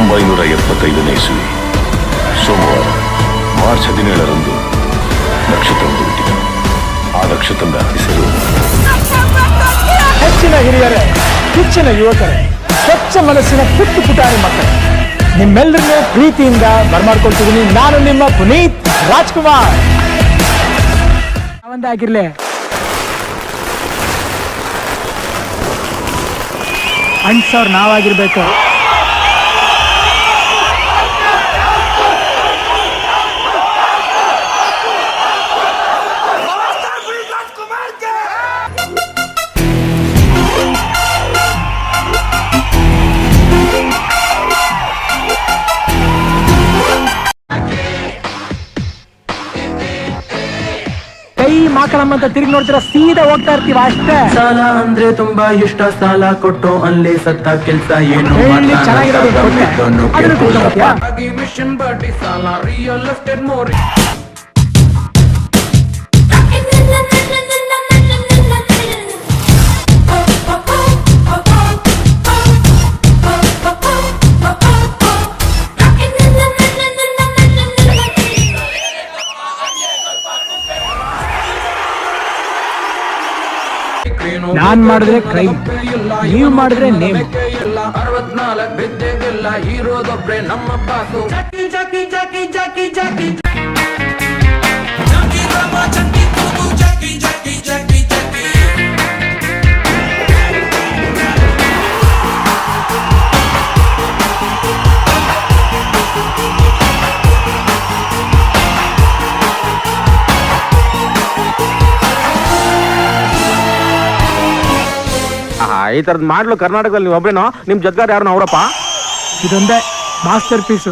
1975ನೇ ಇಸುವಿ ಸೋಮವಾರ ಮಾರ್ಚ್ 17ರಂದು ನಕ್ಷತ್ರವನ್ನು ಹುಟ್ಟಿದ. ಆ ನಕ್ಷತ್ರದ ಹೆಸರು ಹೆಚ್ಚಿನ ಹಿರಿಯರೇ, ಹೆಚ್ಚಿನ ಯುವಕರೇ, ಸ್ವಚ್ಛ ಮನಸ್ಸಿನ ಪುಟ್ಟ ಪುಟಾಣಿ ಮಕ್ಕಳೇ, ನಿಮ್ಮೆಲ್ಲರನ್ನೂ ಪ್ರೀತಿಯಿಂದ ಬರಮಾಡ್ಕೊಳ್ತಿದ್ದೀನಿ. ನಾನು ನಿಮ್ಮ ಪುನೀತ್ ರಾಜ್ಕುಮಾರ್. ಒಂದಾಗಿರ್ಲಿ ಅನ್ಸೋರ್ ನಾವಾಗಿರ್ಬೇಕು. ಕೈ ಮಾಕಳಮ್ಮ ತಿರುಗಿ ನೋಡ್ತೀರ, ಸೀದಾ ಹೋಗ್ತಾ ಇರ್ತೀವ ಅಷ್ಟೇ. ಸಾಲ ಅಂದ್ರೆ ತುಂಬಾ ಇಷ್ಟ, ಸಾಲ ಕೊಟ್ಟು ಅಲ್ಲೇ ಸತ್ತ ಕೆಲ್ಸ ಏನು ಮಿಷನ್ ಬಡ್ಡಿ ಸಾಲ ರಿಯಲ್ ಎಸ್ಟೇಟ್ ಮೋರಿ. ನಾನ್ ಮಾಡಿದ್ರೆ ಕ್ರೈಮ್, ನೀವು ಮಾಡಿದ್ರೆ ನೇಮ್. 64 ಬಿದ್ದೆಗೆಲ್ಲ ಇರೋದೊಬ್ರೆ ನಮ್ಮ ಬಾಸು. ಜಾಕಿ ಜಾಕಿ ಜಾಕಿ ಜಾಕಿ ಜಾಕಿ ಜಾಕಿ ರಾಮ ಜಾಕಿ ತೂಗು ಜಾಕಿ ಜಾಕಿ ಜಾಕಿ ಜಾಕಿ. ಈ ತರದ್ ಮಾಡ್ಲು ಕರ್ನಾಟಕದಲ್ಲಿ ನೀವು ಒಬ್ರೇನೋ, ನಿಮ್ ಜೊತೆಗಾರ ಯಾರು ಅವರಪ್ಪ? ಇದೊಂದೇ ಮಾಸ್ಟರ್ ಪೀಸು.